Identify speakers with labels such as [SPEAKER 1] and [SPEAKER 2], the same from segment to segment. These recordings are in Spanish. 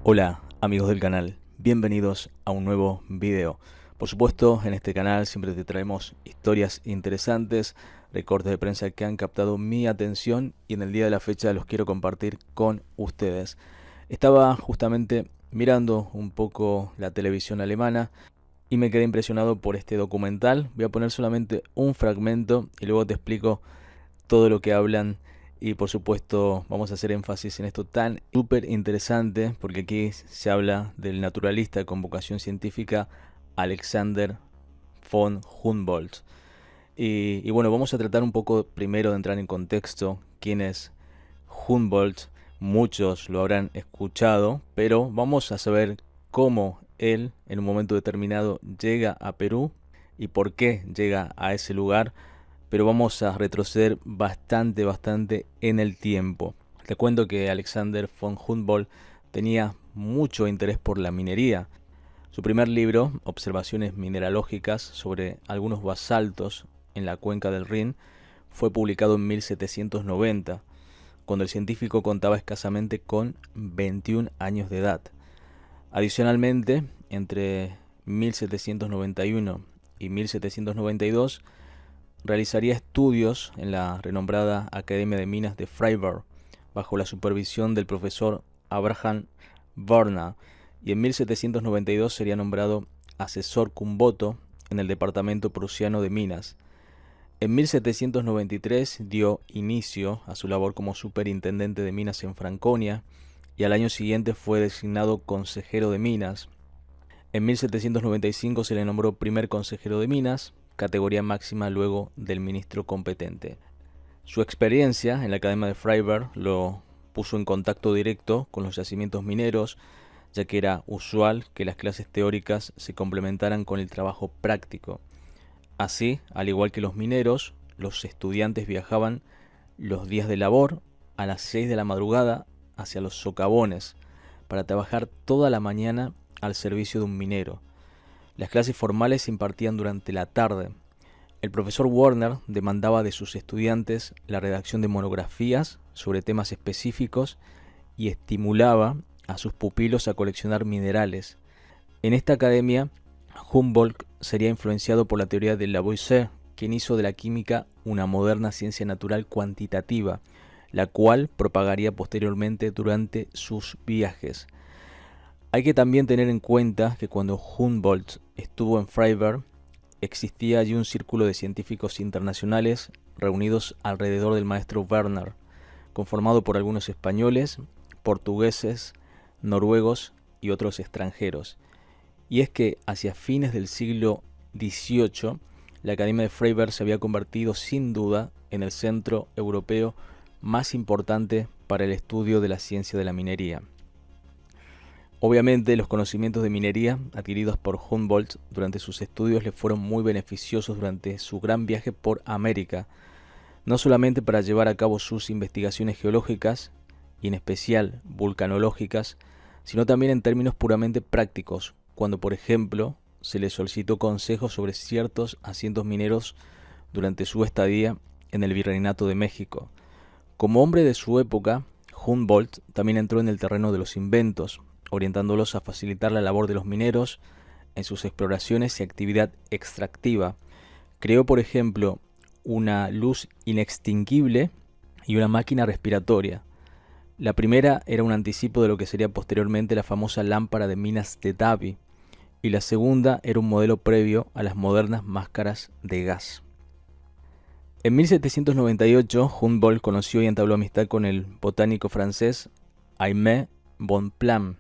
[SPEAKER 1] Hola amigos del canal, bienvenidos a un nuevo video. Por supuesto, en este canal siempre te traemos historias interesantes, recortes de prensa que han captado mi atención y en el día de la fecha los quiero compartir con ustedes. Estaba justamente mirando un poco la televisión alemana y me quedé impresionado por este documental. Voy a poner solamente un fragmento y luego te explico todo lo que hablan. Y por supuesto vamos a hacer énfasis en esto tan súper interesante, porque aquí se habla del naturalista con vocación científica Alexander von Humboldt. Y bueno, vamos a tratar un poco primero de entrar en contexto quién es Humboldt. Muchos lo habrán escuchado, pero vamos a saber cómo él en un momento determinado llega a Perú y por qué llega a ese lugar, pero vamos a retroceder bastante en el tiempo. Te cuento que Alexander von Humboldt tenía mucho interés por la minería. Su primer libro, Observaciones mineralógicas sobre algunos basaltos en la cuenca del Rin, fue publicado en 1790, cuando el científico contaba escasamente con 21 años de edad. Adicionalmente, entre 1791 y 1792, realizaría estudios en la renombrada Academia de Minas de Freiberg, bajo la supervisión del profesor Abraham Werner, y en 1792 sería nombrado asesor cum voto en el departamento prusiano de minas. En 1793 dio inicio a su labor como superintendente de minas en Franconia y al año siguiente fue designado consejero de minas. En 1795 se le nombró primer consejero de minas, categoría máxima luego del ministro competente. Su experiencia en la Academia de Freiberg lo puso en contacto directo con los yacimientos mineros, ya que era usual que las clases teóricas se complementaran con el trabajo práctico. Así, al igual que los mineros, los estudiantes viajaban los días de labor a las 6 de la madrugada hacia los socavones para trabajar toda la mañana al servicio de un minero. Las clases formales se impartían durante la tarde. El profesor Werner demandaba de sus estudiantes la redacción de monografías sobre temas específicos y estimulaba a sus pupilos a coleccionar minerales. En esta academia, Humboldt sería influenciado por la teoría de Lavoisier, quien hizo de la química una moderna ciencia natural cuantitativa, la cual propagaría posteriormente durante sus viajes. Hay que también tener en cuenta que cuando Humboldt estuvo en Freiberg, existía allí un círculo de científicos internacionales reunidos alrededor del maestro Werner, conformado por algunos españoles, portugueses, noruegos y otros extranjeros. Y es que hacia fines del siglo XVIII, la Academia de Freiberg se había convertido sin duda en el centro europeo más importante para el estudio de la ciencia de la minería. Obviamente, los conocimientos de minería adquiridos por Humboldt durante sus estudios le fueron muy beneficiosos durante su gran viaje por América, no solamente para llevar a cabo sus investigaciones geológicas, y en especial vulcanológicas, sino también en términos puramente prácticos, cuando por ejemplo se le solicitó consejos sobre ciertos asientos mineros durante su estadía en el Virreinato de México. Como hombre de su época, Humboldt también entró en el terreno de los inventos, orientándolos a facilitar la labor de los mineros en sus exploraciones y actividad extractiva. Creó, por ejemplo, una luz inextinguible y una máquina respiratoria. La primera era un anticipo de lo que sería posteriormente la famosa lámpara de minas de Davy, y la segunda era un modelo previo a las modernas máscaras de gas. En 1798, Humboldt conoció y entabló amistad con el botánico francés Aimé Bonpland,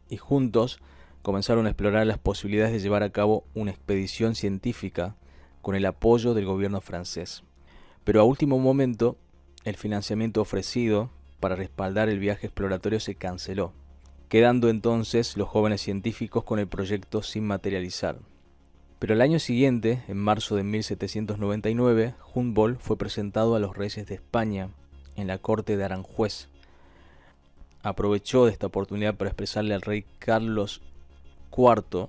[SPEAKER 1] y juntos comenzaron a explorar las posibilidades de llevar a cabo una expedición científica con el apoyo del gobierno francés. Pero a último momento, el financiamiento ofrecido para respaldar el viaje exploratorio se canceló, quedando entonces los jóvenes científicos con el proyecto sin materializar. Pero el año siguiente, en marzo de 1799, Humboldt fue presentado a los reyes de España en la corte de Aranjuez. Aprovechó de esta oportunidad para expresarle al rey Carlos IV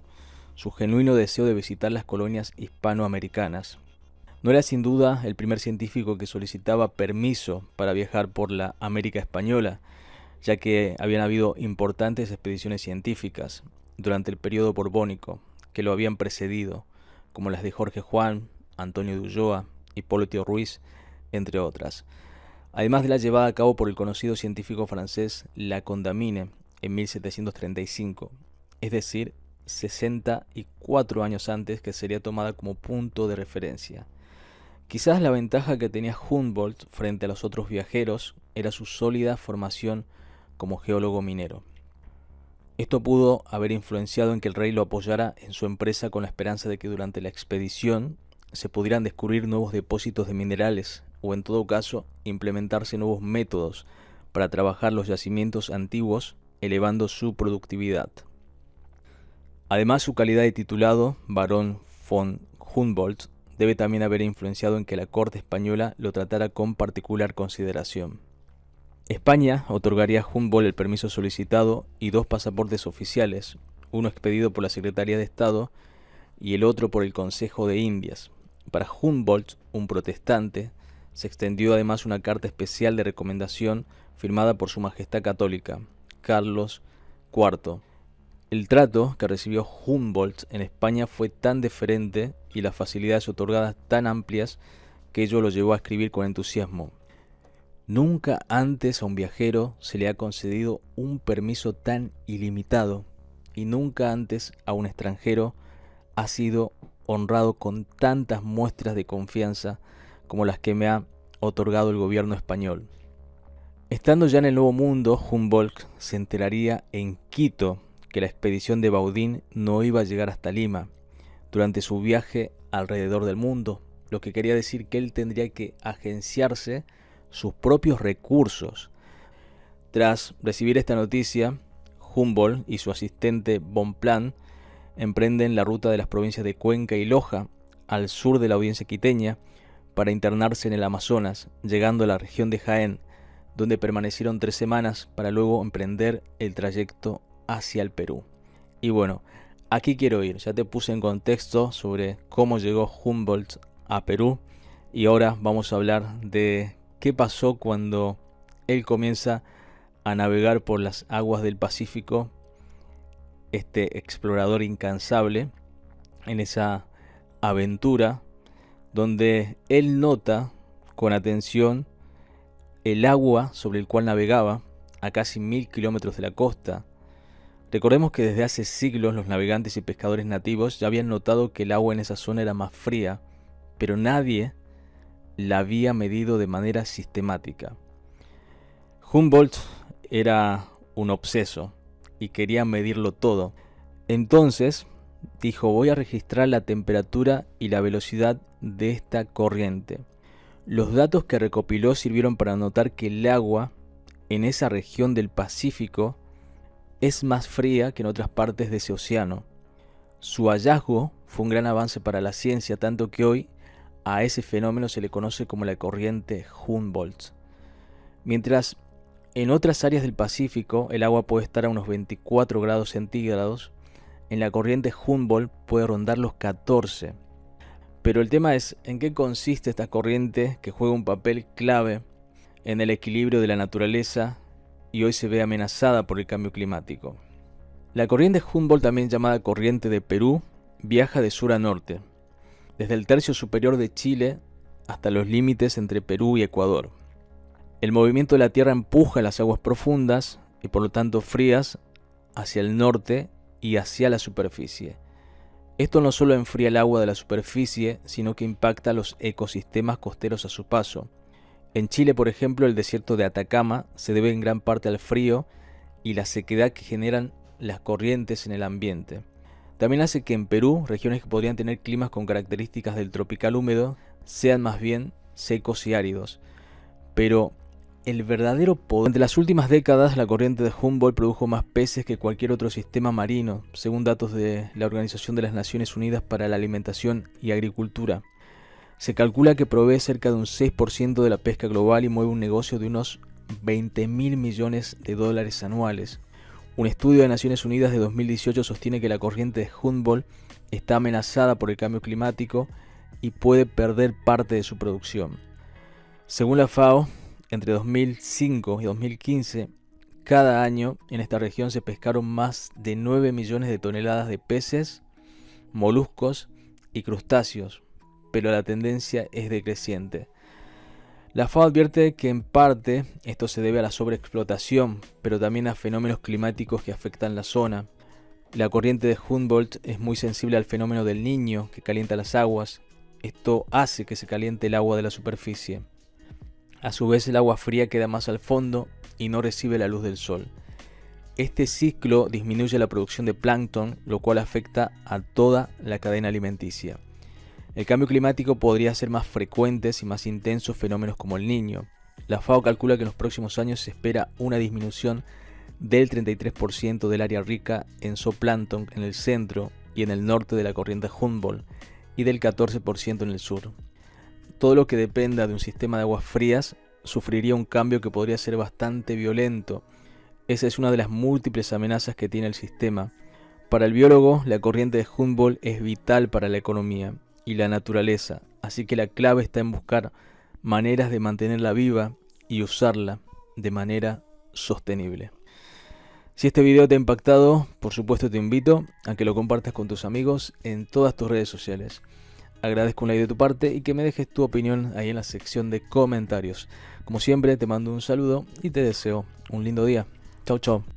[SPEAKER 1] su genuino deseo de visitar las colonias hispanoamericanas. No era sin duda el primer científico que solicitaba permiso para viajar por la América española, ya que habían habido importantes expediciones científicas durante el periodo borbónico que lo habían precedido, como las de Jorge Juan, Antonio de Ulloa, Hipólito Ruiz, entre otras. Además de la llevada a cabo por el conocido científico francés Lacondamine en 1735, es decir, 64 años antes, que sería tomada como punto de referencia. Quizás la ventaja que tenía Humboldt frente a los otros viajeros era su sólida formación como geólogo minero. Esto pudo haber influenciado en que el rey lo apoyara en su empresa con la esperanza de que durante la expedición se pudieran descubrir nuevos depósitos de minerales o, en todo caso, implementarse nuevos métodos para trabajar los yacimientos antiguos, elevando su productividad. Además, su calidad de titulado barón von Humboldt debe también haber influenciado en que la corte española lo tratara con particular consideración. España otorgaría a Humboldt el permiso solicitado y 2 pasaportes oficiales, uno expedido por la Secretaría de Estado y el otro por el Consejo de Indias. Para Humboldt, un protestante, se extendió además una carta especial de recomendación firmada por Su Majestad Católica, Carlos IV. El trato que recibió Humboldt en España fue tan deferente y las facilidades otorgadas tan amplias que ello lo llevó a escribir con entusiasmo: nunca antes a un viajero se le ha concedido un permiso tan ilimitado, y nunca antes a un extranjero ha sido honrado con tantas muestras de confianza como las que me ha otorgado el gobierno español. Estando ya en el Nuevo Mundo, Humboldt se enteraría en Quito que la expedición de Baudin no iba a llegar hasta Lima durante su viaje alrededor del mundo, lo que quería decir que él tendría que agenciarse sus propios recursos. Tras recibir esta noticia, Humboldt y su asistente Bonpland emprenden la ruta de las provincias de Cuenca y Loja al sur de la audiencia quiteña para internarse en el Amazonas, llegando a la región de Jaén, donde permanecieron 3 semanas para luego emprender el trayecto hacia el Perú. Y bueno, aquí quiero ir. Ya te puse en contexto sobre cómo llegó Humboldt a Perú y ahora vamos a hablar de qué pasó cuando él comienza a navegar por las aguas del Pacífico, este explorador incansable, en esa aventura donde él nota con atención el agua sobre el cual navegaba a casi 1000 kilómetros de la costa. Recordemos que desde hace siglos los navegantes y pescadores nativos ya habían notado que el agua en esa zona era más fría, pero nadie la había medido de manera sistemática. Humboldt era un obseso y quería medirlo todo. Entonces dijo: voy a registrar la temperatura y la velocidad de esta corriente. Los datos que recopiló sirvieron para notar que el agua en esa región del Pacífico es más fría que en otras partes de ese océano. Su hallazgo fue un gran avance para la ciencia, tanto que hoy a ese fenómeno se le conoce como la corriente Humboldt. Mientras en otras áreas del Pacífico el agua puede estar a unos 24 grados centígrados, en la corriente Humboldt puede rondar los 14. Pero el tema es en qué consiste esta corriente que juega un papel clave en el equilibrio de la naturaleza y hoy se ve amenazada por el cambio climático. La corriente Humboldt, también llamada corriente de Perú, viaja de sur a norte, desde el tercio superior de Chile hasta los límites entre Perú y Ecuador. El movimiento de la Tierra empuja las aguas profundas y por lo tanto frías hacia el norte y hacia la superficie. Esto no solo enfría el agua de la superficie, sino que impacta los ecosistemas costeros a su paso. En Chile, por ejemplo, el desierto de Atacama se debe en gran parte al frío y la sequedad que generan las corrientes en el ambiente. También hace que en Perú, regiones que podrían tener climas con características del tropical húmedo, sean más bien secos y áridos. Pero el verdadero poder... Durante las últimas décadas, la corriente de Humboldt produjo más peces que cualquier otro sistema marino, según datos de la Organización de las Naciones Unidas para la Alimentación y Agricultura. Se calcula que provee cerca de un 6% de la pesca global y mueve un negocio de unos 20.000 millones de dólares anuales. Un estudio de Naciones Unidas de 2018 sostiene que la corriente de Humboldt está amenazada por el cambio climático y puede perder parte de su producción. Según la FAO, entre 2005 y 2015, cada año en esta región se pescaron más de 9 millones de toneladas de peces, moluscos y crustáceos, pero la tendencia es decreciente. La FAO advierte que en parte esto se debe a la sobreexplotación, pero también a fenómenos climáticos que afectan la zona. La corriente de Humboldt es muy sensible al fenómeno del Niño, que calienta las aguas. Esto hace que se caliente el agua de la superficie. A su vez, el agua fría queda más al fondo y no recibe la luz del sol. Este ciclo disminuye la producción de plancton, lo cual afecta a toda la cadena alimenticia. El cambio climático podría hacer más frecuentes y más intensos fenómenos como el Niño. La FAO calcula que en los próximos años se espera una disminución del 33% del área rica en zooplancton en el centro y en el norte de la corriente Humboldt y del 14% en el sur. Todo lo que dependa de un sistema de aguas frías sufriría un cambio que podría ser bastante violento. Esa es una de las múltiples amenazas que tiene el sistema. Para el biólogo, la corriente de Humboldt es vital para la economía y la naturaleza, así que la clave está en buscar maneras de mantenerla viva y usarla de manera sostenible. Si este video te ha impactado, por supuesto te invito a que lo compartas con tus amigos en todas tus redes sociales. Agradezco un like de tu parte y que me dejes tu opinión ahí en la sección de comentarios. Como siempre, te mando un saludo y te deseo un lindo día. Chau, chau.